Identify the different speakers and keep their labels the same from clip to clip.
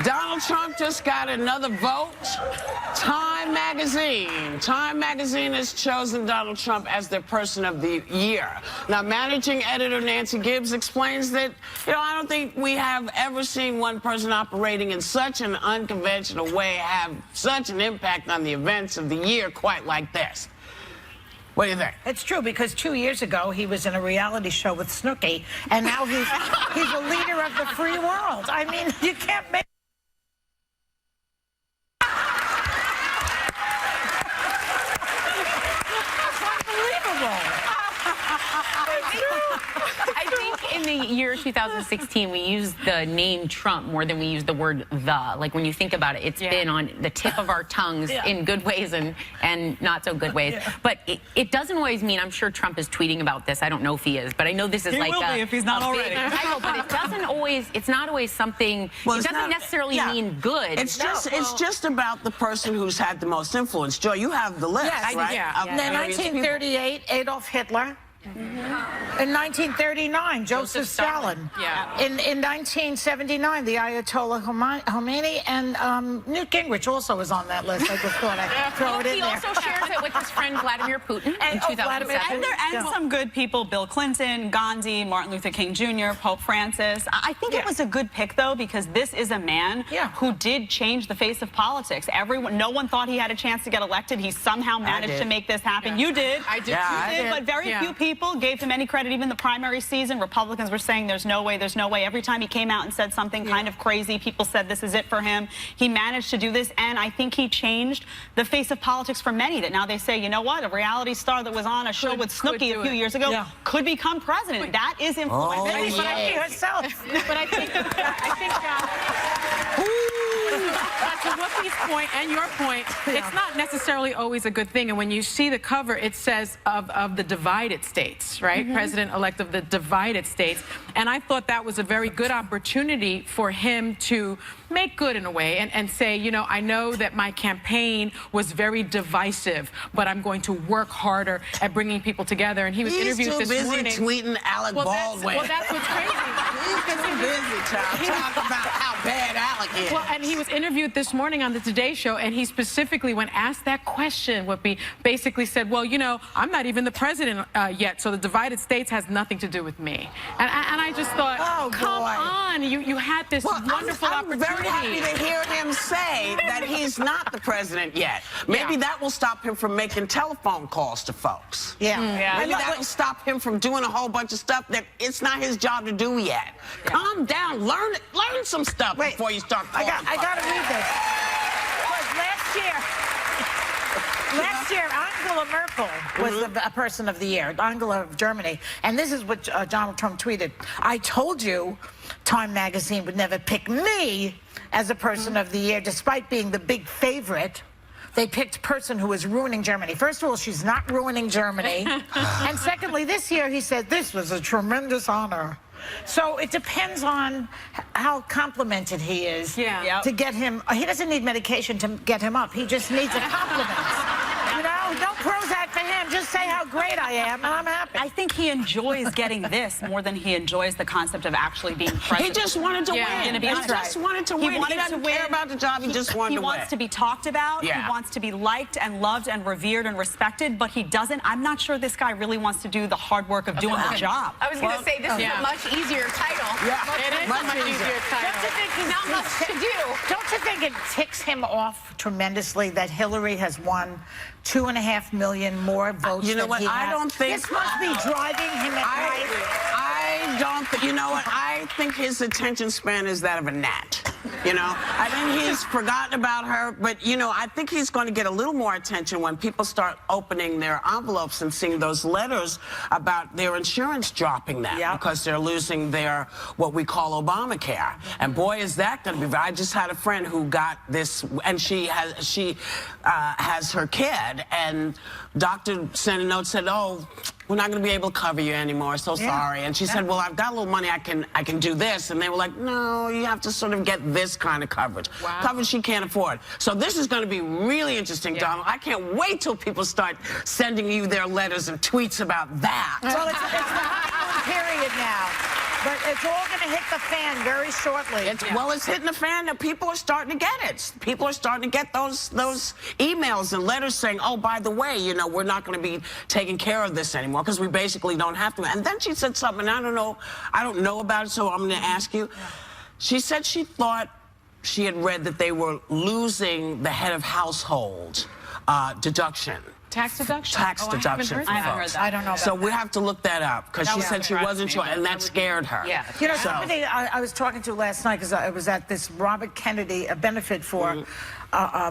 Speaker 1: Donald Trump just got another vote. Time Magazine has chosen Donald Trump as their person of the year. Now, managing editor Nancy Gibbs explains that, I don't think we have ever seen one person operating in such an unconventional way have such an impact on the events of the year quite like this. What do you think?
Speaker 2: It's true, because 2 years ago he was in a reality show with Snooki, and now he's a leader of the free world. I mean, you can't make...
Speaker 3: I think in the year 2016, we used the name Trump more than we use the word the. Like, when you think about it, it's been on the tip of our tongues in good ways and not so good ways. But it doesn't always mean, I'm sure Trump is tweeting about this. I don't know if he is, but I know this is like
Speaker 4: will be if he's not already.
Speaker 3: Title, but it's not always something,
Speaker 1: Well,
Speaker 3: it doesn't necessarily mean good.
Speaker 1: It's just about the person who's had the most influence. Joy, you have the list,
Speaker 2: Yes,
Speaker 1: right?
Speaker 2: yeah. In 1938, Adolf Hitler. In 1939, Joseph Stalin. In 1979, the Ayatollah Khomeini, and Newt Gingrich also was on that list. I just thought I'd throw it in
Speaker 3: He
Speaker 2: there.
Speaker 3: also shares it with his friend Vladimir Putin in 2007.
Speaker 4: And some good people: Bill Clinton, Gandhi, Martin Luther King Jr., Pope Francis. I think it was a good pick, though, because this is a man who did change the face of politics. No one thought he had a chance to get elected. He somehow managed to make this happen. You did.
Speaker 3: I did.
Speaker 4: Yeah, you did. But very few people gave him any credit. Even the primary season, Republicans were saying there's no way, there's no way. Every time he came out and said something kind of crazy, people said this is it for him. He managed to do this, and I think he changed the face of politics for many, that now they say, you know what, a reality star that was on a show with Snooki a few years ago could become president. That is influence.
Speaker 2: herself.
Speaker 5: But I think to Whoopi's point and your point, it's not necessarily always a good thing. And when you see the cover, it says of the divided states, right? President-elect of the divided states. And I thought that was a very good opportunity for him to make good in a way and say, I know that my campaign was very divisive, but I'm going to work harder at bringing people together. And he was interviewed this morning.
Speaker 1: He's too busy tweeting Alec Baldwin.
Speaker 5: That's what's crazy.
Speaker 1: He's too busy, child. Talk about how bad Alec is.
Speaker 5: Well, and he was interviewed this morning on the Today Show, and he specifically, when asked that question, Whoopi basically said, well, I'm not even the president yet, so the divided states has nothing to do with me. And I just thought, come on, you had this wonderful opportunity.
Speaker 1: I'm very happy to hear him say that he's not the president yet. Maybe that will stop him from making telephone calls to folks. Maybe that will stop him from doing a whole bunch of stuff that it's not his job to do yet. Calm down, learn some stuff before you start calling.
Speaker 2: I gotta read this. Last year, Angela Merkel was the person of the year, Angela of Germany. And this is what Donald Trump tweeted. I told you Time Magazine would never pick me as a person of the year, despite being the big favorite. They picked person who is ruining Germany. First of all, she's not ruining Germany. And secondly, this year he said, this was a tremendous honor. So it depends on how complimented he is to get him. He doesn't need medication to get him up. He just needs a compliment. Don't Prozac for him. Just say how great I am, and I'm happy.
Speaker 4: I think he enjoys getting this more than he enjoys the concept of actually being president.
Speaker 1: He just wanted to win.
Speaker 4: He
Speaker 1: just wanted to win. He doesn't care about the job. He just wanted to win.
Speaker 4: He wants to be talked about. He wants to be liked and loved and revered and respected, but he doesn't. I'm not sure this guy really wants to do the hard work of doing the job.
Speaker 3: I was going to say, this is a much easier title.
Speaker 5: It is a much easier title.
Speaker 2: Don't you think he's
Speaker 3: not much to do?
Speaker 2: Don't you think it ticks him off tremendously that Hillary has won 2.5 million more votes than he has?
Speaker 1: I don't think...
Speaker 2: This must be driving him at night.
Speaker 1: I don't think... I think his attention span is that of a gnat. I think he's forgotten about her, but, I think he's going to get a little more attention when people start opening their envelopes and seeing those letters about their insurance dropping them because they're losing their, what we call Obamacare. And boy, is that going to be... I just had a friend who got this, and she has her kid, and doctor sent a note, said, oh, we're not going to be able to cover you anymore, so sorry. And she said, well, I've got a little money, I can do this. And they were like, no, you have to sort of get this kind of coverage. Coverage she can't afford. So this is going to be really interesting, Donald. I can't wait till people start sending you their letters and tweets about that.
Speaker 2: Well, it's the honeymoon period now. But it's all going to hit the fan very shortly.
Speaker 1: Well, it's hitting the fan, and people are starting to get it. People are starting to get those emails and letters saying, oh, by the way, you know, we're not going to be taking care of this anymore because we basically don't have to. And then she said something, I don't know about it, so I'm going to ask you. She said she thought she had read that they were losing the head of household deduction.
Speaker 5: Tax deduction?
Speaker 1: Tax deduction.
Speaker 5: I haven't heard that.
Speaker 2: I don't know about
Speaker 1: So we have to look that up because she said she wasn't sure, and that scared her.
Speaker 3: Yeah.
Speaker 2: You know, somebody I was talking to last night, because I was at this Robert Kennedy benefit for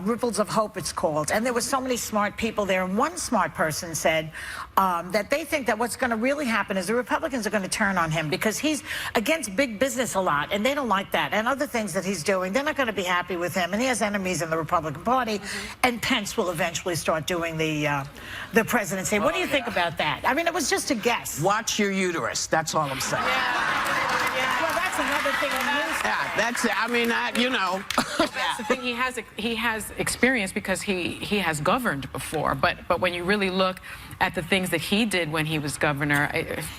Speaker 2: Ripples of Hope, it's called. And there were so many smart people there. And one smart person said that they think that what's going to really happen is the Republicans are going to turn on him because he's against big business a lot, and they don't like that. And other things that he's doing, they're not going to be happy with him. And he has enemies in the Republican Party. And Pence will eventually start doing the presidency. What do you think about that? I mean, it was just a guess.
Speaker 1: Watch your uterus. That's all I'm saying.
Speaker 2: Well, that's another thing on news.
Speaker 1: Yeah, that's it. I mean, you know.
Speaker 5: That's the thing. He has experience because he has governed before. But when you really look at the things that he did when he was governor,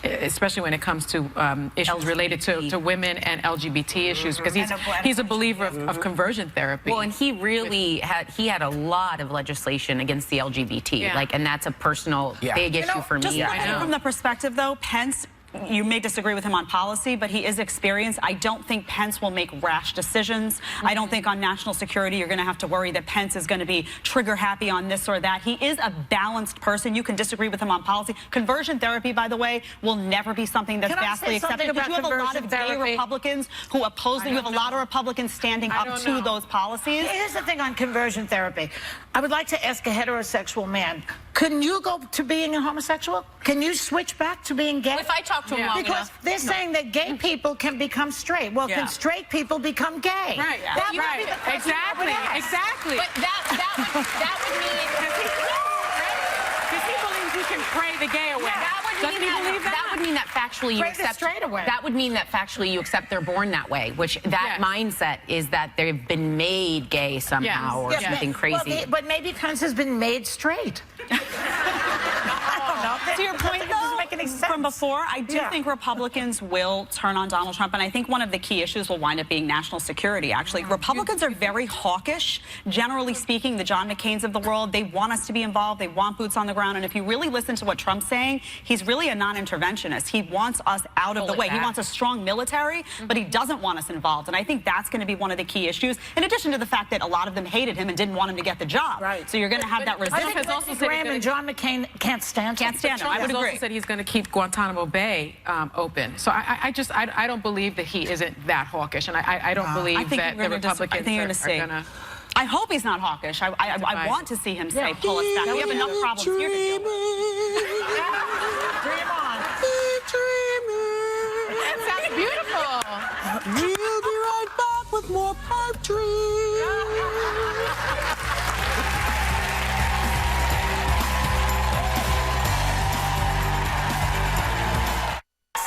Speaker 5: especially when it comes to issues related to women and LGBT issues, because he's a believer of conversion therapy.
Speaker 3: Well, and he really had a lot of legislation against the LGBT, and that's a personal big issue for me.
Speaker 4: Just looking at it from the perspective, though, Pence, you may disagree with him on policy, but he is experienced. I don't think Pence will make rash decisions. I don't think on national security you're going to have to worry that Pence is going to be trigger happy on this or that. He is a balanced person. You can disagree with him on policy. Conversion therapy, by the way, will never be something that's vastly accepted. Because you have a lot of gay Republicans who oppose it. You have a lot of Republicans standing up to those policies.
Speaker 2: Here's the thing on conversion therapy. I would like to ask a heterosexual man, can you go to being a homosexual? Can you switch back to being gay?
Speaker 3: If I talk to him long
Speaker 2: because
Speaker 3: enough.
Speaker 2: they're saying that gay people can become straight. Well, can straight people become gay?
Speaker 5: Right.
Speaker 2: That would be the question I would ask.
Speaker 5: Exactly.
Speaker 3: But that would mean
Speaker 5: because he believes you can pray the gay away. Doesn't he believe that?
Speaker 3: That would mean that factually you
Speaker 2: Pray the
Speaker 3: accept
Speaker 2: straight away.
Speaker 3: That would mean that factually you accept they're born that way, which that mindset is that they've been made gay somehow or something crazy.
Speaker 2: Well, but maybe Pence has been made straight. I don't know.
Speaker 4: To your point, though, from before, I do think Republicans will turn on Donald Trump, and I think one of the key issues will wind up being national security, actually. Republicans are very hawkish. Generally speaking, the John McCains of the world, they want us to be involved. They want boots on the ground, and if you really listen to what Trump's saying, he's really a non-interventionist. He wants us out of the way. He wants a strong military, but he doesn't want us involved, and I think that's going to be one of the key issues, in addition to the fact that a lot of them hated him and didn't want him to get the job.
Speaker 2: Right.
Speaker 4: So you're going to have that resistance.
Speaker 2: I think Lindsey Graham and John McCain can't stand him.
Speaker 4: I would
Speaker 5: He's
Speaker 4: agree.
Speaker 5: also said he's going to keep Guantanamo Bay open. So I don't believe that he isn't that hawkish, and I don't believe that the Republicans are going to.
Speaker 4: I hope he's not hawkish. I want to see him say, pull us back. We have enough problems here to deal with.
Speaker 2: Dream on.
Speaker 5: That sounds beautiful.
Speaker 1: We'll be right back with more pipe dreams.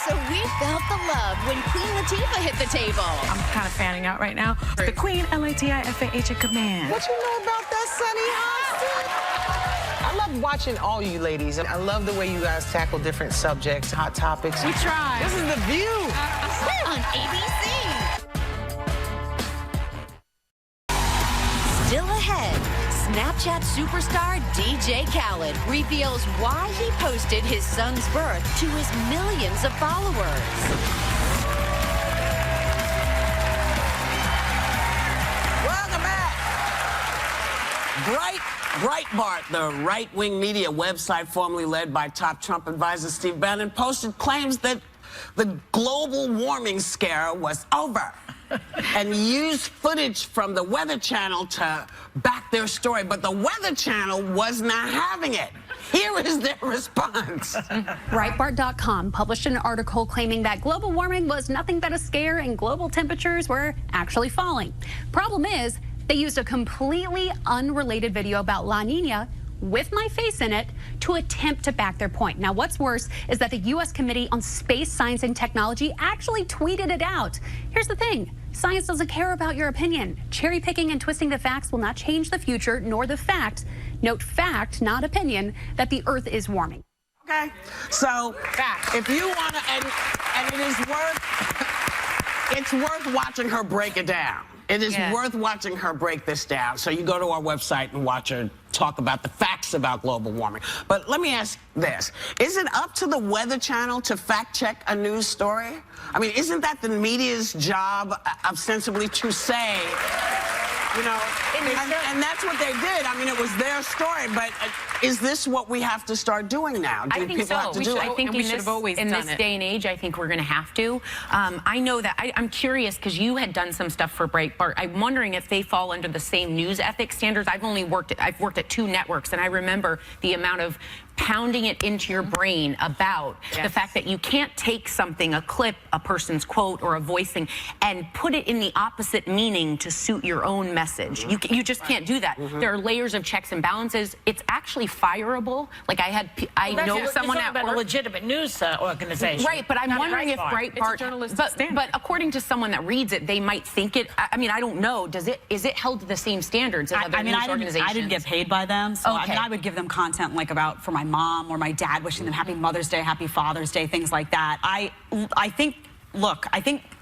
Speaker 6: So we felt the love when Queen Latifah hit the table.
Speaker 5: I'm kind of fanning out right now. The Queen, Latifah in command.
Speaker 7: What you know about that, Sunny Austin? I love watching all you ladies, and I love the way you guys tackle different subjects, hot topics.
Speaker 5: We try.
Speaker 7: This is The View.
Speaker 6: On ABC. Still ahead, Snapchat superstar DJ Khaled reveals why he posted his son's birth to his millions of followers.
Speaker 1: Welcome back. Breitbart, the right-wing media website formerly led by top Trump advisor Steve Bannon, posted claims that the global warming scare was over and used footage from the Weather Channel to back their story. But the Weather Channel was not having it. Here is their response.
Speaker 8: Breitbart.com published an article claiming that global warming was nothing but a scare and global temperatures were actually falling. Problem is, they used a completely unrelated video about La Nina with my face in it to attempt to back their point. Now, what's worse is that the U.S. Committee on Space, Science, and Technology actually tweeted it out. Here's the thing. Science doesn't care about your opinion. Cherry picking and twisting the facts will not change the future, nor the fact, note fact, not opinion, that the Earth is warming.
Speaker 1: Okay. So, if you want to... And it's worth watching her break it down. It is worth watching her break this down. So you go to our website and watch her talk about the facts about global warming. But let me ask this. Is it up to the Weather Channel to fact check a news story? I mean, isn't that the media's job ostensibly to say, you know, and that's what they did. I mean, it was their story, but is this what we have to start doing now? Do
Speaker 3: I think
Speaker 1: people
Speaker 3: so.
Speaker 1: have to do it?
Speaker 3: I think
Speaker 5: we should have always
Speaker 3: in
Speaker 5: done
Speaker 3: this
Speaker 5: it.
Speaker 3: day and age, I think we're going to have to. I know that I'm curious because you had done some stuff for Breitbart. I'm wondering if they fall under the same news ethics standards. I've worked at 2 networks, and I remember the amount of pounding it into your brain about the fact that you can't take something, a clip, a person's quote or a voicing, and put it in the opposite meaning to suit your own message. You just can't do that. There are layers of checks and balances. It's actually fireable. Like I know someone at
Speaker 2: about
Speaker 3: work.
Speaker 2: a legitimate news organization.
Speaker 3: Right, but I'm wondering if Breitbart, but according to someone that reads it, they might think it. I mean, I don't know. Is it held to the same standards as other news organizations?
Speaker 4: I didn't get paid by them, so I mean, I would give them content like for my mom or my dad, wishing them Happy Mother's Day, Happy Father's Day, things like that. I think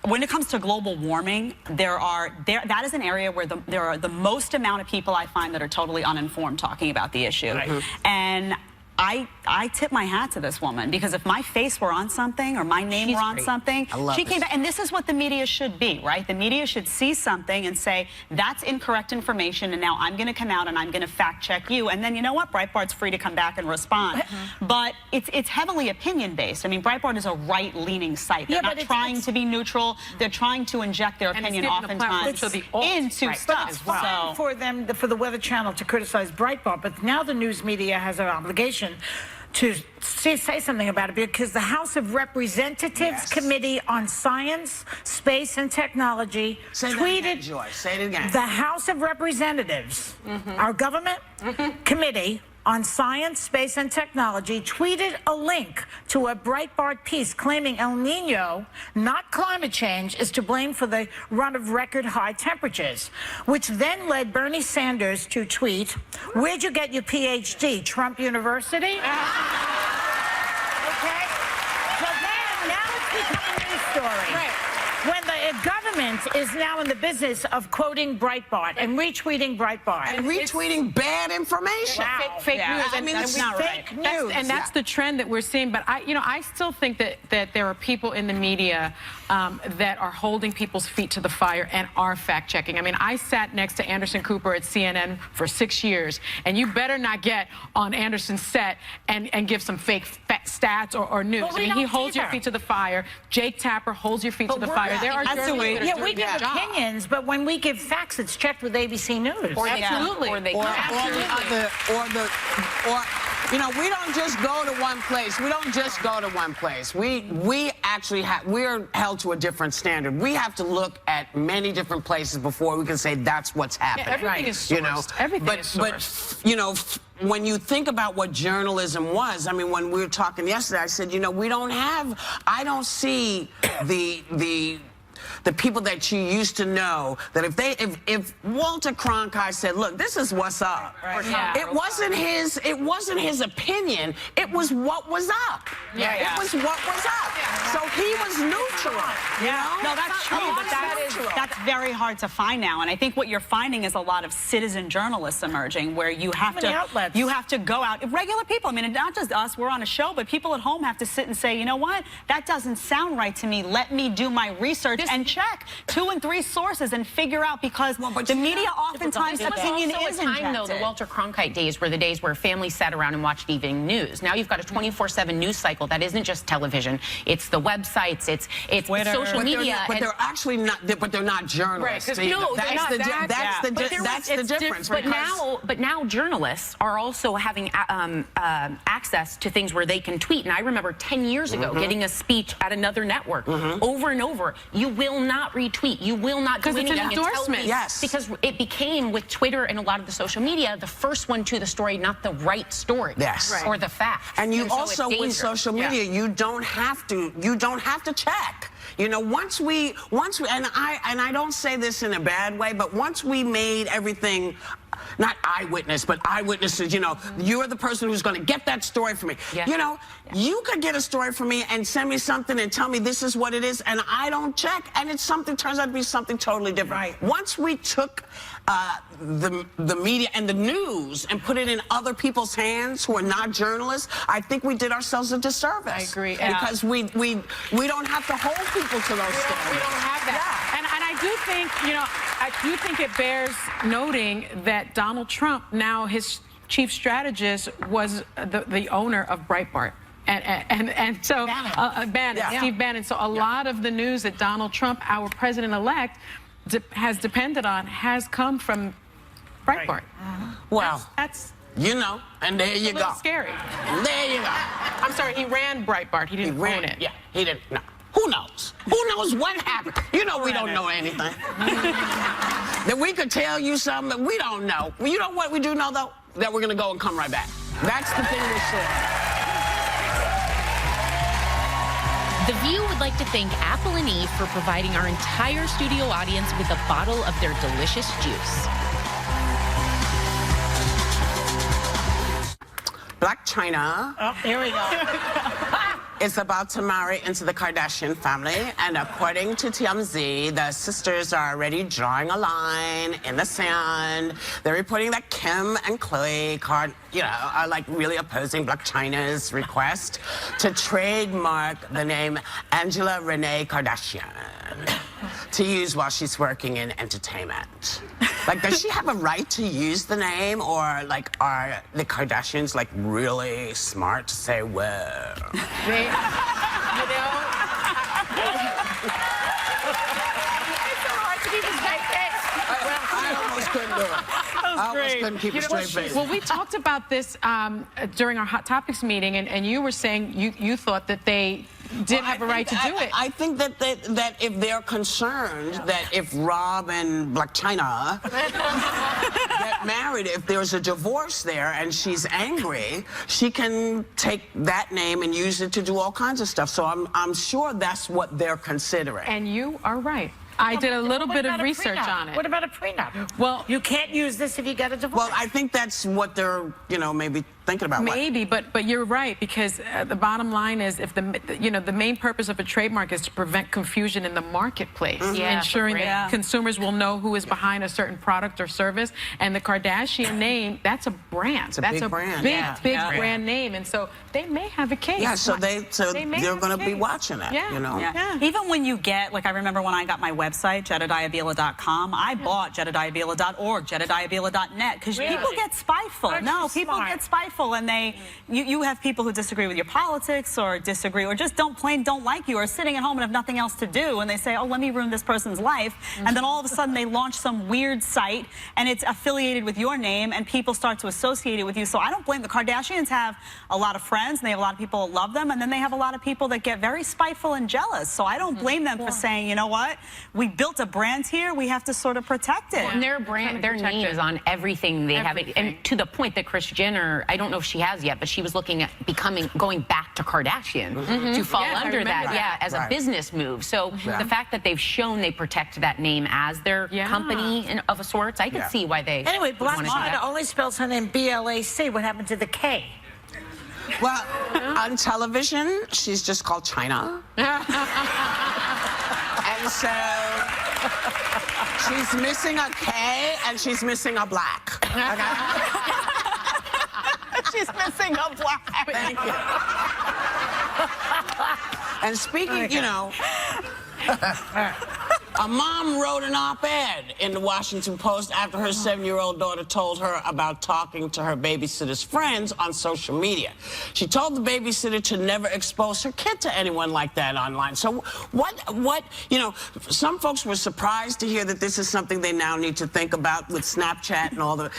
Speaker 4: when it comes to global warming, that is an area where there are the most amount of people I find that are totally uninformed talking about the issue. And I tip my hat to this woman, because if my face were on something or my name were on something, she came back. And this is what the media should be, right? The media should see something and say, that's incorrect information, and now I'm going to come out and I'm going to fact check you. And then, you know what? Breitbart's free to come back and respond. But it's heavily opinion-based. I mean, Breitbart is a right-leaning site. They're not trying to be neutral. They're trying to inject their opinion oftentimes into stuff.
Speaker 2: It's fine for the Weather Channel to criticize Breitbart, but now the news media has an obligation to say something about it, because the House of Representatives Committee on Science, Space, and Technology tweeted.
Speaker 1: Say it again.
Speaker 2: The House of Representatives, our government committee on Science, Space, and Technology, tweeted a link to a Breitbart piece claiming El Nino, not climate change, is to blame for the run of record high temperatures, which then led Bernie Sanders to tweet, "Where'd you get your PhD? Trump University?" Okay? So then, now it's become a news story. Right. When the government is now in the business of quoting Breitbart and retweeting Breitbart.
Speaker 1: And retweeting bad information.
Speaker 5: Fake news.
Speaker 1: I mean, that's not right.
Speaker 5: Fake news. And that's the trend that we're seeing. But I still think that there are people in the media that are holding people's feet to the fire and are fact checking. I mean, I sat next to Anderson Cooper at CNN for 6 years, and you better not get on Anderson's set and give some fake stats or news. I mean, he holds your feet to the fire. Jake Tapper holds your feet to the fire. There are journalists that are
Speaker 2: we give opinions, but when we give facts, it's checked with ABC News.
Speaker 5: Absolutely.
Speaker 1: You know, we don't just go to one place. We don't just go to one place. We actually we're held to a different standard. We have to look at many different places before we can say that's what's happening.
Speaker 5: Yeah, everything is sourced.
Speaker 1: You know,
Speaker 5: everything is sourced.
Speaker 1: But you know, when you think about what journalism was, I mean, when we were talking yesterday, I said, you know, I don't see the people that you used to know, that if Walter Cronkite said, look, this is what's up. It wasn't his opinion, it was what was up. It was what was up. So he was neutral. You know?
Speaker 4: No, that's true, but that's very hard to find now. And I think what you're finding is a lot of citizen journalists emerging, where you have to go out. Regular people, I mean, not just us, we're on a show, but people at home have to sit and say, you know what, that doesn't sound right to me. Let me do my research and check 2 and 3 sources and figure out, because the media oftentimes opinion is injected.
Speaker 3: Though, the Walter Cronkite days were the days where families sat around and watched evening news. Now you've got a 24/7 news cycle that isn't just television. It's the websites, it's social media.
Speaker 1: But they're actually not. But they're not journalists.
Speaker 5: Right,
Speaker 3: no,
Speaker 1: that's the difference.
Speaker 3: But now journalists are also having access to things where they can tweet. And I remember 10 years ago getting a speech at another network over and over. You will not retweet. You will not do anything.
Speaker 5: Because it's an endorsement.
Speaker 1: Yes.
Speaker 3: Because it became, with Twitter and a lot of the social media, the first one to the story, not the right story.
Speaker 1: Yes.
Speaker 3: Or the fact.
Speaker 1: And you
Speaker 3: so
Speaker 1: also, with social media, you don't have to check. You know, once we, and I don't say this in a bad way, but once we made everything not eyewitness, but eyewitnesses, you know, you're the person who's going to get that story for me.
Speaker 3: Yeah.
Speaker 1: You know, you could get a story for me and send me something and tell me this is what it is, and I don't check, and it's something, turns out to be something totally different.
Speaker 2: Right.
Speaker 1: Once we took the media and the news and put it in other people's hands who are not journalists, I think we did ourselves a disservice.
Speaker 5: I agree.
Speaker 1: Because we don't have to hold people to those stories.
Speaker 5: We don't have that. And I do think, you know, I do think it bears noting that Donald Trump, now his chief strategist, was the owner of Breitbart. And so, Bannon, Steve Bannon. So a lot of the news that Donald Trump, our president-elect, has depended on has come from Breitbart.
Speaker 1: Well,
Speaker 5: That's
Speaker 1: you know, and there you
Speaker 5: a little
Speaker 1: go.
Speaker 5: scary.
Speaker 1: There you go.
Speaker 5: I'm sorry, he ran Breitbart. He didn't own it.
Speaker 1: Yeah, he didn't. No. Who knows? Who knows what happened? You know, we don't know anything. That we could tell you something that we don't know. Well, you know what we do know, though? That we're going to go and come right back. That's the thing we're sure.
Speaker 3: The View would like to thank Apple and Eve for providing our entire studio audience with a bottle of their delicious juice.
Speaker 1: Black China
Speaker 2: Oh, here we go.
Speaker 1: is about to marry into the Kardashian family, and according to TMZ, the sisters are already drawing a line in the sand. They're reporting that Kim and Khloe are like really opposing Blac Chyna's request to trademark the name Angela Renee Kardashian to use while she's working in entertainment. Like, does she have a right to use the name, or like are the Kardashians like really smart to say, well?
Speaker 5: They, you know, it's so hard to keep a straight face.
Speaker 1: I almost couldn't do it. I almost couldn't keep a straight face.
Speaker 5: Well, we talked about this during our Hot Topics meeting, and you were saying you thought that they did have a right to do it.
Speaker 1: I think that if they're concerned that if Rob and Blac Chyna get married, if there's a divorce there and she's angry, she can take that name and use it to do all kinds of stuff. So I'm sure that's what they're considering.
Speaker 5: And you are right. I did a little bit of research on it.
Speaker 2: What about a prenup?
Speaker 5: Well,
Speaker 2: You can't use this if you get a divorce.
Speaker 1: Well, I think that's what they're, maybe thinking about.
Speaker 5: maybe, but you're right, because the bottom line is, if the main purpose of a trademark is to prevent confusion in the marketplace, ensuring that consumers will know who is behind a certain product or service. And the Kardashian name, that's a brand.
Speaker 1: It's a
Speaker 5: that's
Speaker 1: big
Speaker 5: a
Speaker 1: brand.
Speaker 5: big brand name, and so they may have a case.
Speaker 1: Yeah, so they're going to be watching that.
Speaker 5: Yeah.
Speaker 4: Even when you get, like, I remember when I got my website, jedediahbila.com, I bought jedediahbila.org, jedediahbila.net, because people get spiteful. People get spiteful, and you have people who disagree with your politics or disagree or just don't like you, or sitting at home and have nothing else to do, and they say, oh, let me ruin this person's life, and then all of a sudden they launch some weird site and it's affiliated with your name, and people start to associate it with you. So I don't blame the Kardashians. Have a lot of friends and they have a lot of people that love them, and then they have a lot of people that get very spiteful and jealous. So I don't blame them for saying, you know what, we built a brand here, we have to sort of protect it.
Speaker 3: And their brand, their name is on everything they have it, and to the point that Kris Jenner, I don't know if she has yet, but she was looking at going back to Kardashian to fall under that, as a business move. So the fact that they've shown they protect that name as their company of a sorts, I could see why they.
Speaker 2: Anyway, Blac
Speaker 3: wanted
Speaker 2: Chyna only spells her name B-L-A-C. What happened to the K?
Speaker 1: Well, on television, she's just called China. And so she's missing a K and she's missing a black. Okay?
Speaker 4: She's missing a black.
Speaker 1: Thank you. And speaking, a mom wrote an op-ed in the Washington Post after her 7-year-old daughter told her about talking to her babysitter's friends on social media. She told the babysitter to never expose her kid to anyone like that online. So some folks were surprised to hear that this is something they now need to think about with Snapchat and all the,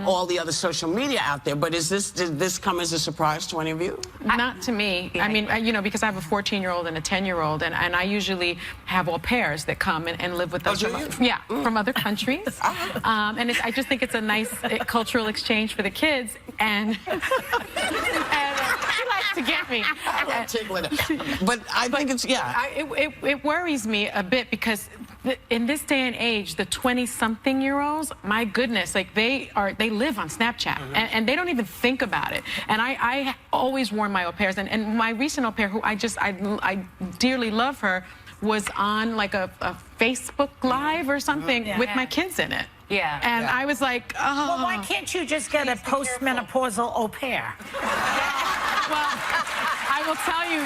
Speaker 1: all the other social media out there. But did this come as a surprise to any of you?
Speaker 5: Not to me. I mean, because I have a 14-year-old and a 10-year-old, and I usually have au pairs that come and live with us from other countries. And I just think it's a nice cultural exchange for the kids. And she likes to get me.
Speaker 1: But I think it's,
Speaker 5: it worries me a bit, because in this day and age, the 20-something-year-olds, my goodness, like they live on Snapchat, and they don't even think about it. And I always warn my au pairs, and my recent au pair, who I dearly love her, was on like a Facebook Live or something with my kids in it.
Speaker 3: Yeah.
Speaker 5: And I was like, oh.
Speaker 2: Well, why can't you just get a postmenopausal au pair?
Speaker 5: Well, I will tell you,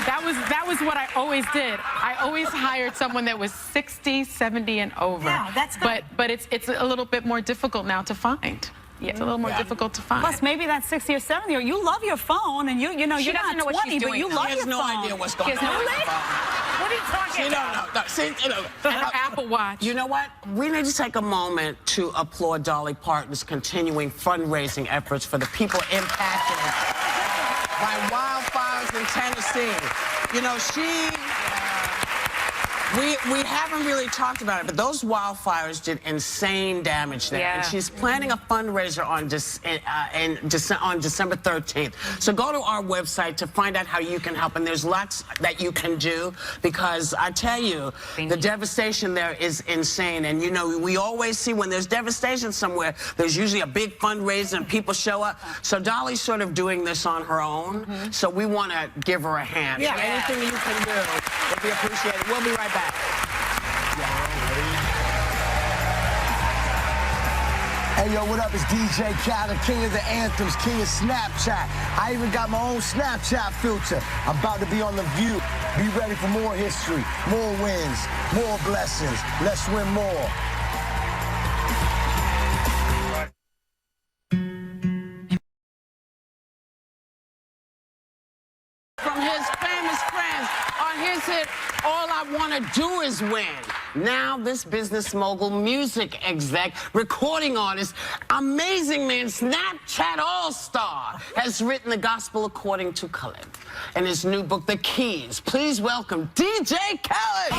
Speaker 5: that was what I always did. I always hired someone that was 60, 70, and over.
Speaker 2: Yeah, that's good.
Speaker 5: But it's a little bit more difficult now to find. Yeah, it's a little more difficult to find.
Speaker 4: Plus, maybe that 60 or 70, or you love your phone, and you know,
Speaker 3: She
Speaker 4: you're not
Speaker 3: doesn't know what
Speaker 4: 20,
Speaker 3: she's
Speaker 4: but
Speaker 3: doing,
Speaker 4: you
Speaker 3: though.
Speaker 4: love
Speaker 1: She
Speaker 4: your
Speaker 1: has no
Speaker 4: phone.
Speaker 1: idea what's going on.
Speaker 2: What are you talking about?
Speaker 1: No. See,
Speaker 5: And her Apple Watch.
Speaker 1: You know what? We need to take a moment to applaud Dolly Parton's continuing fundraising efforts for the people impacted by wildfires in Tennessee. You know, we haven't really talked about it, but those wildfires did insane damage there.
Speaker 3: Yeah.
Speaker 1: And she's planning a fundraiser on December 13th. So go to our website to find out how you can help. And there's lots that you can do, because I tell you, the devastation there is insane. And, you know, we always see when there's devastation somewhere, there's usually a big fundraiser and people show up. So Dolly's sort of doing this on her own. So we want to give her a hand.
Speaker 2: Yeah.
Speaker 1: Anything you can do will be appreciated. We'll be right back.
Speaker 9: Hey, yo, what up? It's DJ Khaled, king of the anthems, king of Snapchat. I even got my own Snapchat filter. I'm about to be on The View. Be ready for more history, more wins, more blessings. Let's win more.
Speaker 1: From his famous friends on his hit, All I Want to Do Is Win. Now this business mogul, music exec, recording artist, amazing man, Snapchat all-star, has written the gospel according to Khaled. In his new book, The Keys, please welcome DJ Khaled.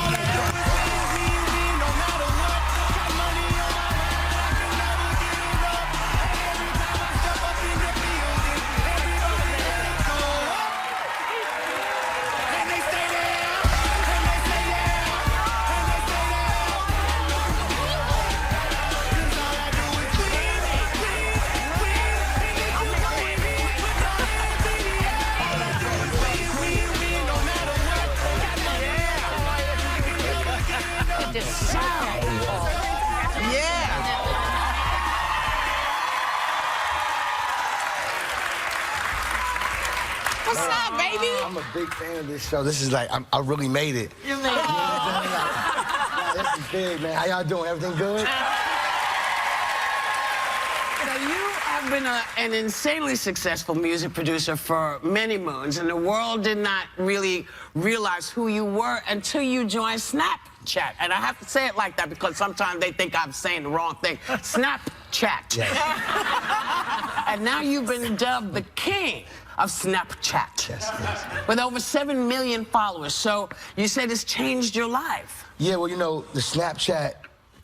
Speaker 1: What's up, baby?
Speaker 9: I'm a big fan of this show. This is like, I really made it.
Speaker 2: You made it.
Speaker 9: This is big, man. How y'all doing? Everything good?
Speaker 1: Now, you have been an insanely successful music producer for many moons, and the world did not really realize who you were until you joined Snapchat. And I have to say it like that because sometimes they think I'm saying the wrong thing. Snapchat.
Speaker 9: Yes.
Speaker 1: And now you've been dubbed the king of Snapchat.
Speaker 9: Yes.
Speaker 1: With over 7 million followers. So you said it's changed your life.
Speaker 9: Yeah, well, you know, the Snapchat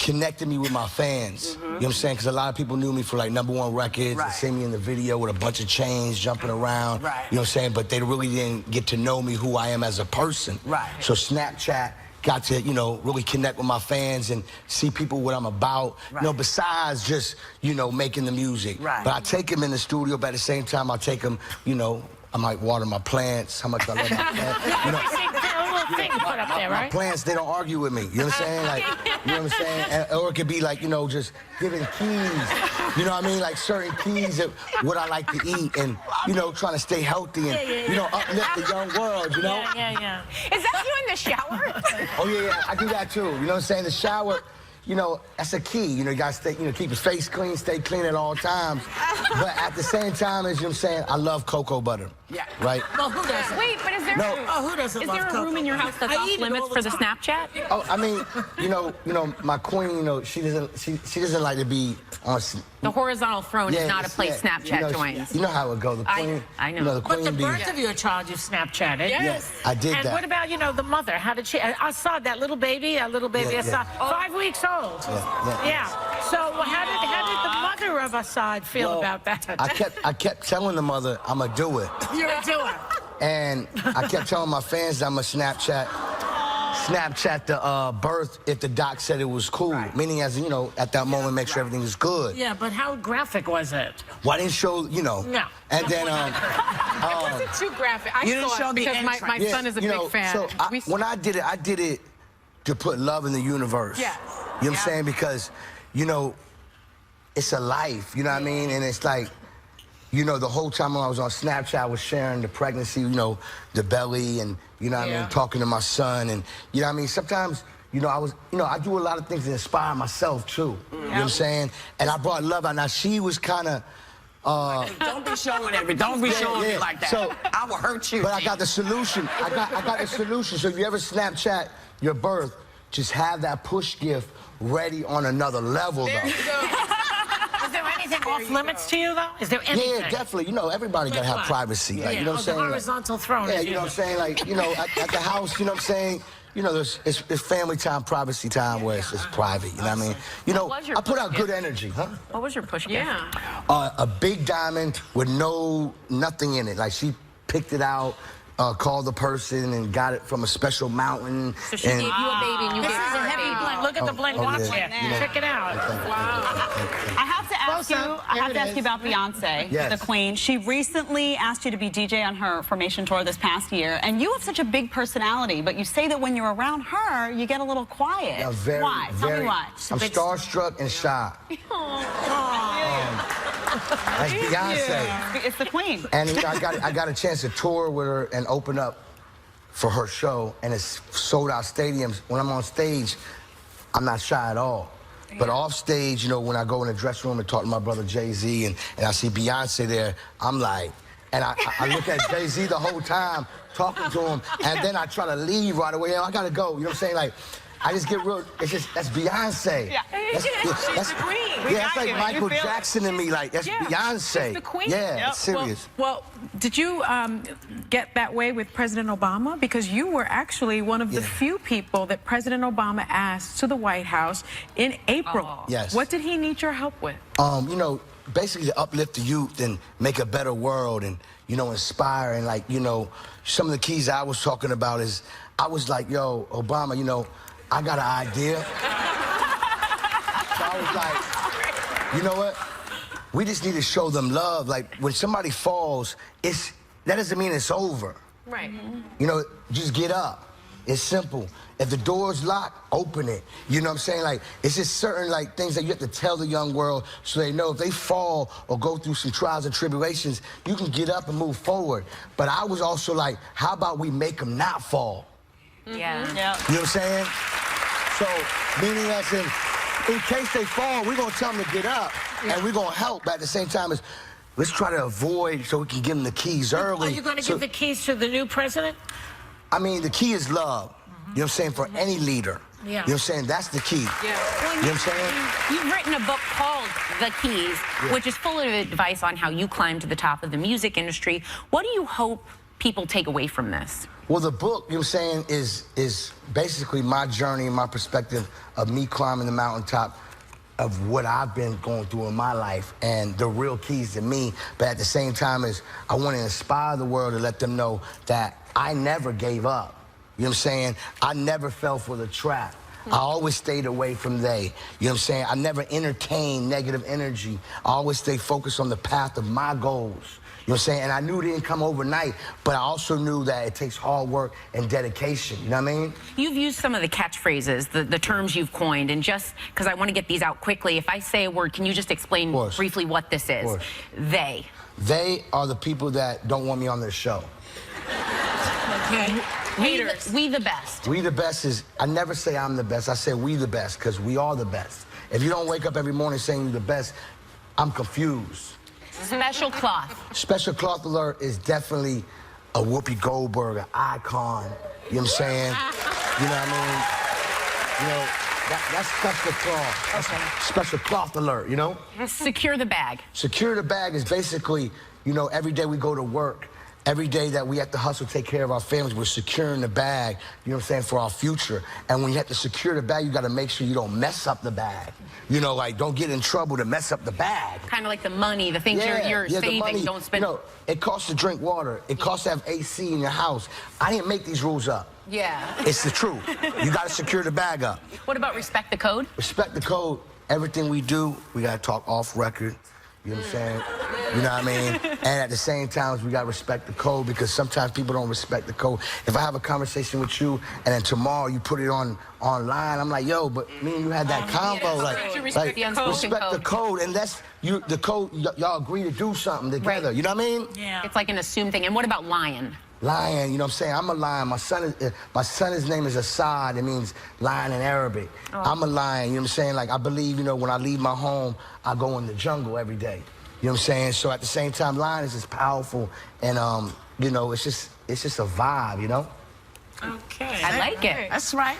Speaker 9: connected me with my fans. You know what I'm saying? Because a lot of people knew me for like #1 records.
Speaker 1: Right.
Speaker 9: They see me in the video with a bunch of chains jumping around.
Speaker 1: Right.
Speaker 9: You know what I'm saying? But they really didn't get to know me, who I am as a person.
Speaker 1: Right.
Speaker 9: So Snapchat got to, you know, really connect with my fans and see people what I'm about.
Speaker 1: Right.
Speaker 9: You know, besides just, you know, making the music.
Speaker 1: Right.
Speaker 9: But I take them in the studio, but at the same time, I take them, you know, I might water my plants, how much I love my plants. You know,
Speaker 2: A little thing put up there,
Speaker 9: my
Speaker 2: right?
Speaker 9: plants, they don't argue with me. You know what I'm saying? Like, you know what I'm saying? And, or it could be like, you know, just giving keys. You know what I mean? Like certain keys of what I like to eat and, you know, trying to stay healthy and, you know, uplift the young world, you know?
Speaker 2: Yeah.
Speaker 3: Is that you in the shower?
Speaker 9: Oh, yeah, I do that too. You know what I'm saying? The shower, you know, that's a key. You know, you gotta stay, you know, keep your face clean, stay clean at all times. But at the same time, as you know what I'm saying, I love cocoa butter.
Speaker 1: Yeah.
Speaker 9: Right?
Speaker 2: Well, who doesn't?
Speaker 3: Wait, but is there
Speaker 9: No.
Speaker 2: Oh, who doesn't
Speaker 3: is
Speaker 2: love
Speaker 3: there a
Speaker 2: cocoa?
Speaker 3: room in your house that's
Speaker 2: I
Speaker 3: off
Speaker 2: eat it
Speaker 3: limits
Speaker 2: all the
Speaker 3: for the
Speaker 2: time.
Speaker 3: Snapchat?
Speaker 9: Oh, I mean, you know, my queen, you know, she doesn't like to be on.
Speaker 3: The horizontal throne is not a place Snapchat
Speaker 9: you know,
Speaker 3: joins.
Speaker 9: You know how it goes. The queen,
Speaker 3: I know.
Speaker 9: You know, the
Speaker 2: But
Speaker 9: queen
Speaker 2: the
Speaker 9: bee.
Speaker 2: birth of your child, you Snapchatted.
Speaker 9: Yes, I did
Speaker 2: And
Speaker 9: that.
Speaker 2: what about, you know, the mother? How did she? I saw that little baby.
Speaker 9: Yeah,
Speaker 2: I saw
Speaker 9: yeah.
Speaker 2: 5 weeks old.
Speaker 9: Yeah.
Speaker 2: So how did the mother of Assad feel
Speaker 9: Well,
Speaker 2: about that?
Speaker 9: I kept telling the mother I'ma do it,
Speaker 2: You're a doer.
Speaker 9: and I kept telling my fans I'm a Snapchat. Snapchat the birth if the doc said it was cool. Meaning as, you know, at that moment, make sure everything is good.
Speaker 2: Yeah, but how graphic was it?
Speaker 9: Well, I didn't show, you know.
Speaker 2: No.
Speaker 9: And then,
Speaker 5: It wasn't too graphic. I
Speaker 1: You didn't
Speaker 5: saw
Speaker 1: show
Speaker 5: it
Speaker 1: the
Speaker 5: because my
Speaker 1: entrance.
Speaker 5: son is a
Speaker 9: you
Speaker 5: big
Speaker 9: know,
Speaker 5: fan.
Speaker 9: So when I did it to put love in the universe.
Speaker 5: Yes.
Speaker 9: You know what I'm saying? Because, you know, it's a life, you know what I mean? And it's like, you know, the whole time I was on Snapchat, I was sharing the pregnancy, you know, the belly and, you know what I mean, talking to my son. And, you know what I mean? Sometimes, you know, I do a lot of things to inspire myself, too. You know what I'm saying? And I brought love out. Now, she was kind of...
Speaker 1: Don't be showing everything. Don't be showing me like that.
Speaker 9: So,
Speaker 1: I will hurt you.
Speaker 9: But I got the solution. I got the solution. So if you ever Snapchat your birth, just have that push gift ready on another level,
Speaker 5: There
Speaker 9: though.
Speaker 5: you go.
Speaker 2: Is there anything off limits to you, though? Is there anything?
Speaker 9: Yeah, definitely. You know, everybody got to have privacy. Like, you know what I'm saying?
Speaker 2: The horizontal throne.
Speaker 9: Yeah, you know what I'm saying? Like, you know, at the house, you know what I'm saying? You know, it's family time, privacy time where it's just private, you know what I mean? You know, I put out good energy, huh?
Speaker 3: What was your push gift?
Speaker 5: Yeah.
Speaker 9: A big diamond with nothing in it. Like, she picked it out, called the person and got it from a special mountain.
Speaker 3: So she gave you a baby and you
Speaker 2: This
Speaker 3: gave
Speaker 2: is
Speaker 3: her
Speaker 2: a
Speaker 3: a
Speaker 2: heavy
Speaker 3: baby.
Speaker 2: blend. Look at the blend watch
Speaker 9: yeah.
Speaker 2: here.
Speaker 9: You know.
Speaker 2: Check it out.
Speaker 4: I have to ask you. I have to ask you about Beyonce,
Speaker 9: Yes.
Speaker 4: the Queen. She recently asked you to be DJ on her Formation tour this past year, and you have such a big personality. But you say that when you're around her, you get a little quiet.
Speaker 9: Yeah, very,
Speaker 4: why? Tell me
Speaker 9: very,
Speaker 4: why.
Speaker 9: I'm starstruck and shy. That's Beyonce.
Speaker 4: It's the Queen.
Speaker 9: And you know, I got a chance to tour with her and open up for her show, and it's sold out stadiums. When I'm on stage, I'm not shy at all. But off stage, you know, when I go in the dressing room and talk to my brother Jay-Z and I see Beyonce there, I'm like, and I look at Jay-Z the whole time, talking to him, and then I try to leave right away. I gotta go, you know what I'm saying? Like, I just get real, it's just, that's Beyonce.
Speaker 4: Yeah.
Speaker 9: That's
Speaker 5: the queen.
Speaker 9: Yeah, that's like
Speaker 4: you.
Speaker 9: Michael
Speaker 4: You feel it.
Speaker 9: Jackson to me, like, that's Beyonce.
Speaker 5: She's the queen.
Speaker 9: Yeah, it's serious.
Speaker 5: Well, did you get that way with President Obama? Because you were actually one of the few people that President Obama asked to the White House in April.
Speaker 9: Yes.
Speaker 5: What did he need your help with?
Speaker 9: You know, basically to uplift the youth and make a better world and, you know, inspire. And, like, you know, some of the keys I was talking about is, I was like, yo, Obama, you know, I got an idea. So I was like, you know what? We just need to show them love. Like, when somebody falls, that doesn't mean it's over.
Speaker 5: Right.
Speaker 9: You know, just get up. It's simple. If the door's locked, open it. You know what I'm saying? Like, it's just certain, like, things that you have to tell the young world so they know if they fall or go through some trials and tribulations, you can get up and move forward. But I was also like, how about we make them not fall?
Speaker 3: Yeah.
Speaker 9: You know what I'm saying? So, meaning as in case they fall, we're going to tell them to get up, and we're going to help. But at the same time, let's try to avoid so we can give them the keys early.
Speaker 2: Are you going to give the keys to the new president?
Speaker 9: I mean, the key is love. You know what I'm saying? For any leader.
Speaker 2: Yeah.
Speaker 9: You know what I'm saying? That's the key.
Speaker 5: Yeah.
Speaker 9: You know what I'm saying?
Speaker 3: You've written a book called The Keys, which is full of advice on how you climbed to the top of the music industry. What do you hope people take away from this?
Speaker 9: Well, the book, you know what I'm saying, is basically my journey and my perspective of me climbing the mountaintop of what I've been going through in my life and the real keys to me. But at the same time, I want to inspire the world to let them know that I never gave up. You know what I'm saying? I never fell for the trap. I always stayed away from they. You know what I'm saying? I never entertained negative energy. I always stayed focused on the path of my goals. You know what I'm saying? And I knew it didn't come overnight, but I also knew that it takes hard work and dedication. You know what I mean?
Speaker 3: You've used some of the catchphrases, the terms you've coined, and just because I want to get these out quickly, if I say a word, can you just explain briefly what this is? They.
Speaker 9: They are the people that don't want me on their show.
Speaker 5: Okay.
Speaker 3: We the best.
Speaker 9: We the best is, I never say I'm the best. I say we the best, because we are the best. If you don't wake up every morning saying you're the best, I'm confused.
Speaker 3: Special cloth.
Speaker 9: Special cloth alert is definitely a Whoopi Goldberg, an icon. You know what I'm saying? You know what I mean? You know, that's special cloth. That's special cloth alert, you know?
Speaker 3: Secure the bag.
Speaker 9: Secure the bag is basically, you know, every day we go to work every day that we have to hustle, take care of our families, we're securing the bag, you know what I'm saying, for our future. And when you have to secure the bag, you got to make sure you don't mess up the bag. You know, like, don't get in trouble to mess up the bag.
Speaker 3: Kind of like the money, the things you're saving,
Speaker 9: money,
Speaker 3: don't spend.
Speaker 9: You know, it costs to drink water. It costs to have AC in your house. I didn't make these rules up.
Speaker 3: Yeah.
Speaker 9: It's the truth. You got to secure the bag up.
Speaker 3: What about respect the code?
Speaker 9: Respect the code. Everything we do, we got to talk off record. You know what I'm saying? You know what I mean? And at the same time, we got to respect the code, because sometimes people don't respect the code. If I have a conversation with you and then tomorrow you put it online, I'm like, yo, but me and you had that combo.
Speaker 3: Respect
Speaker 9: the code. And that's the code. Y'all agree to do something together. Right. You know what I mean?
Speaker 3: Yeah. It's like an assumed thing. And what about lion?
Speaker 9: Lion, you know what I'm saying? I'm a lion. My son, his name is Assad. It means lion in Arabic. Oh. I'm a lion, you know what I'm saying? Like, I believe, you know, when I leave my home, I go in the jungle every day. You know what I'm saying? So at the same time, lion is just powerful, and you know, it's just a vibe, you know?
Speaker 3: Okay. I like it.
Speaker 1: That's right.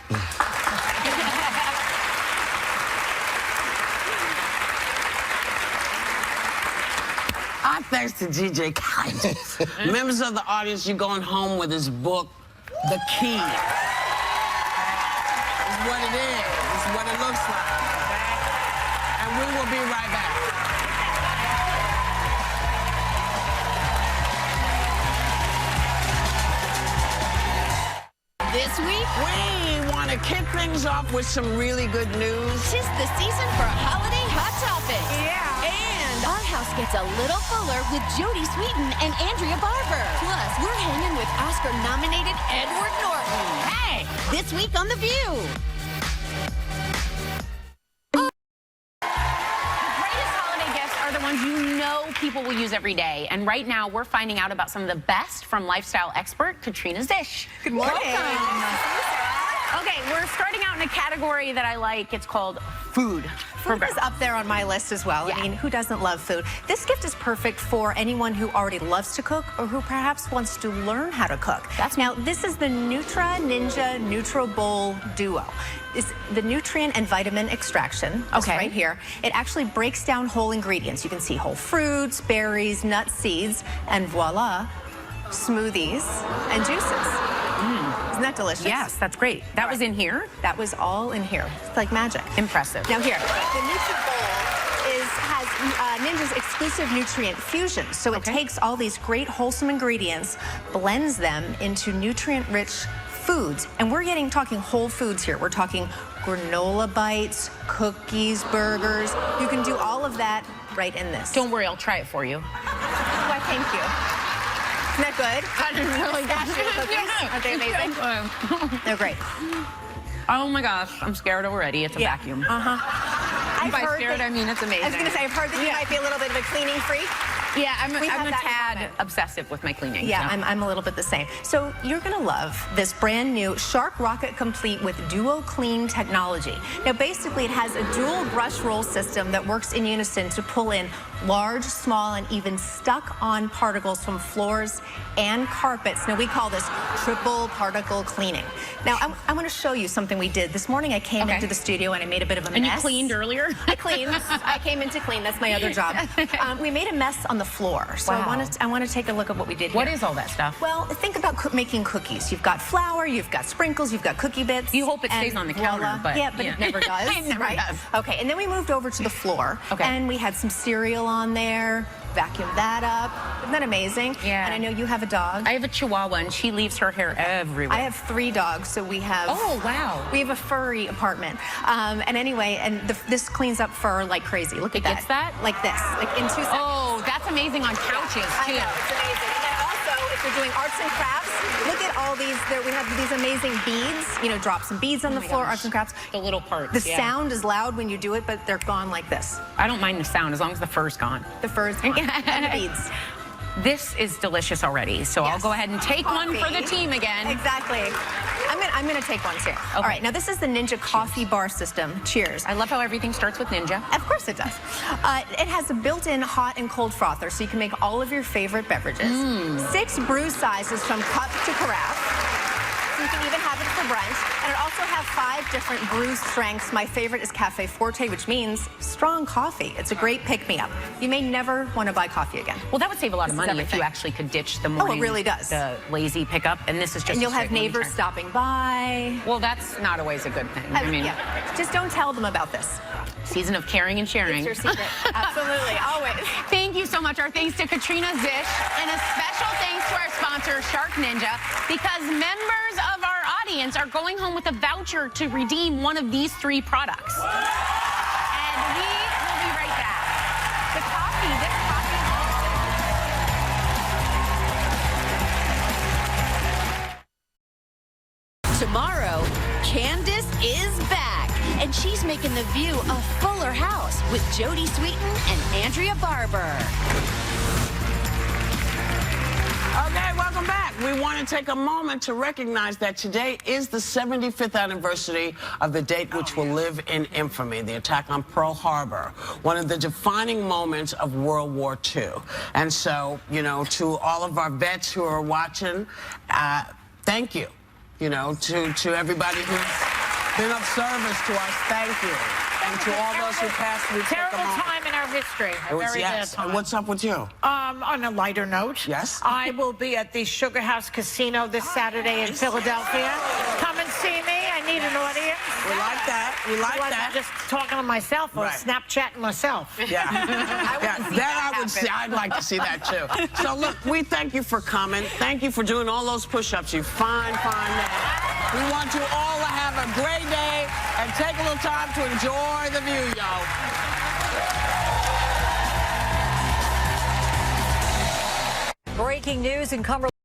Speaker 1: Our thanks to DJ Khaled. Members of the audience, you're going home with his book, The Key. It's what it is. It's what it looks like. And we will be right back.
Speaker 6: This week,
Speaker 1: we want to kick things off with some really good news.
Speaker 6: 'Tis the season for holiday hot topics.
Speaker 2: Yeah.
Speaker 6: And our house gets a little fuller with Jodie Sweetin and Andrea Barber. Plus, we're hanging with Oscar-nominated Edward Norton. Hey, this week on The View.
Speaker 3: The ones you know people will use every day. And right now, we're finding out about some of the best from lifestyle expert Katrina Zish.
Speaker 2: Good morning.
Speaker 3: Okay, we're starting out in a category that I like. It's called food.
Speaker 10: Food is up there on my list as well.
Speaker 3: Yeah.
Speaker 10: I mean, who doesn't love food? This gift is perfect for anyone who already loves to cook or who perhaps wants to learn how to cook. Now, this is the Nutra Ninja NutriBowl Duo. It's the nutrient and vitamin extraction.
Speaker 3: Okay.
Speaker 10: Right here. It actually breaks down whole ingredients. You can see whole fruits, berries, nuts, seeds, and voila, smoothies and juices. Isn't that delicious?
Speaker 3: Yes, that's great. That was in here?
Speaker 10: That was all in here. It's like magic.
Speaker 3: Impressive.
Speaker 10: Now here, the NutriBowl has Ninja's exclusive nutrient fusion. So it takes all these great wholesome ingredients, blends them into nutrient-rich foods. And we're talking whole foods here. We're talking granola bites, cookies, burgers. You can do all of that right in this.
Speaker 3: Don't worry, I'll try it for you.
Speaker 10: Why, thank you. Isn't that good? Pistachio cookies. Aren't they amazing? They're great.
Speaker 3: Oh my gosh, I'm scared already. It's a vacuum. By scared, I mean it's amazing.
Speaker 10: I was going to say, I've heard that you might be a little bit of a cleaning freak.
Speaker 3: Yeah, I'm a tad obsessive with my cleaning.
Speaker 10: Yeah,
Speaker 3: so.
Speaker 10: I'm a little bit the same. So you're going to love this brand new Shark Rocket Complete with Duo Clean technology. Now, basically, it has a dual brush roll system that works in unison to pull in large, small, and even stuck-on particles from floors and carpets. Now, we call this triple particle cleaning. Now, I want to show you something we did. This morning, I came into the studio and I made a bit of a mess.
Speaker 3: And you cleaned earlier?
Speaker 10: I cleaned. I came in to clean. That's my other job. We made a mess on the floor. So I want to take a look at what we did here.
Speaker 3: What is all that stuff?
Speaker 10: Well, think about making cookies. You've got flour, you've got sprinkles, you've got cookie bits.
Speaker 3: You hope it stays on the counter, but
Speaker 10: yeah, but it never does.
Speaker 3: It never does.
Speaker 10: Okay, and then we moved over to the floor.
Speaker 3: Okay.
Speaker 10: And we had some cereal on there. Vacuumed that up. Isn't that amazing?
Speaker 3: Yeah.
Speaker 10: And I know you have a dog.
Speaker 3: I have a Chihuahua, and she leaves her hair everywhere.
Speaker 10: I have 3 dogs, so we have.
Speaker 3: Oh wow.
Speaker 10: We have a furry apartment. And anyway, and this cleans up fur like crazy. Look at that.
Speaker 3: It gets that?
Speaker 10: Like this, like in 2 seconds.
Speaker 3: Oh, that's amazing on couches too.
Speaker 10: I know, it's amazing. And then also, if you're doing arts and crafts, look at all these. We have these amazing beads. You know, drop some beads on the floor. Arts and crafts.
Speaker 3: The little parts.
Speaker 10: The sound is loud when you do it, but they're gone like this.
Speaker 3: I don't mind the sound as long as the fur's gone.
Speaker 10: The fur's gone. And the beads.
Speaker 3: This is delicious already, so I'll go ahead and take one for the team again.
Speaker 10: Exactly. I'm gonna take one too. Okay. All right, now this is the Ninja coffee bar system. Cheers.
Speaker 3: I love how everything starts with Ninja.
Speaker 10: Of course it does. It has a built-in hot and cold frother, so you can make all of your favorite beverages. 6 brew sizes from cup to carafe. So you can even have it for brunch. And it also has 5 different brew strengths. My favorite is Cafe Forte, which means strong coffee. It's a great pick-me-up. You may never want to buy coffee again.
Speaker 3: Well, that would save a lot of
Speaker 10: This is
Speaker 3: money if you
Speaker 10: everything.
Speaker 3: actually could ditch the morning.
Speaker 10: Oh, it really does.
Speaker 3: The lazy pickup, and this is just.
Speaker 10: And you'll
Speaker 3: a
Speaker 10: have
Speaker 3: straight morning
Speaker 10: neighbors
Speaker 3: time.
Speaker 10: stopping by.
Speaker 3: Well, that's not always a good thing. I mean,
Speaker 10: yeah. Just don't tell them about this.
Speaker 3: season of caring and sharing.
Speaker 10: It's your secret. Absolutely, always.
Speaker 3: Thank you so much. Our thanks to Katrina Zish, and a special thanks to our sponsor, Shark Ninja, because members of our audience are going home with a voucher to redeem one of these 3 products. And we will be right back. The coffee, this coffee.
Speaker 6: Tomorrow, Candace is back, and she's making The View a fuller house with Jodie Sweetin and Andrea Barber.
Speaker 1: Okay, welcome back. We want to take a moment to recognize that today is the 75th anniversary of the date which will live in infamy, the attack on Pearl Harbor, one of the defining moments of World War II. And so, you know, to all of our vets who are watching, thank you. You know, to everybody who's been of service to us, thank you. And to all those who passed through,
Speaker 2: Terrible time in our history. A very bad time.
Speaker 1: And what's up with you?
Speaker 2: On a lighter note,
Speaker 1: Yes?
Speaker 2: I will be at the Sugar House Casino this Saturday in Philadelphia. Come and see me. I need an audience.
Speaker 1: We like that. We like
Speaker 2: Otherwise,
Speaker 1: that.
Speaker 2: I'm just talking to myself or
Speaker 1: Right.
Speaker 2: Snapchatting myself.
Speaker 1: Yeah. That I would see. I'd like to see that too. So look, we thank you for coming. Thank you for doing all those push-ups. You fine man. We want you all to have a great day and take a little time to enjoy the view, y'all.
Speaker 11: Breaking news in Cumberland.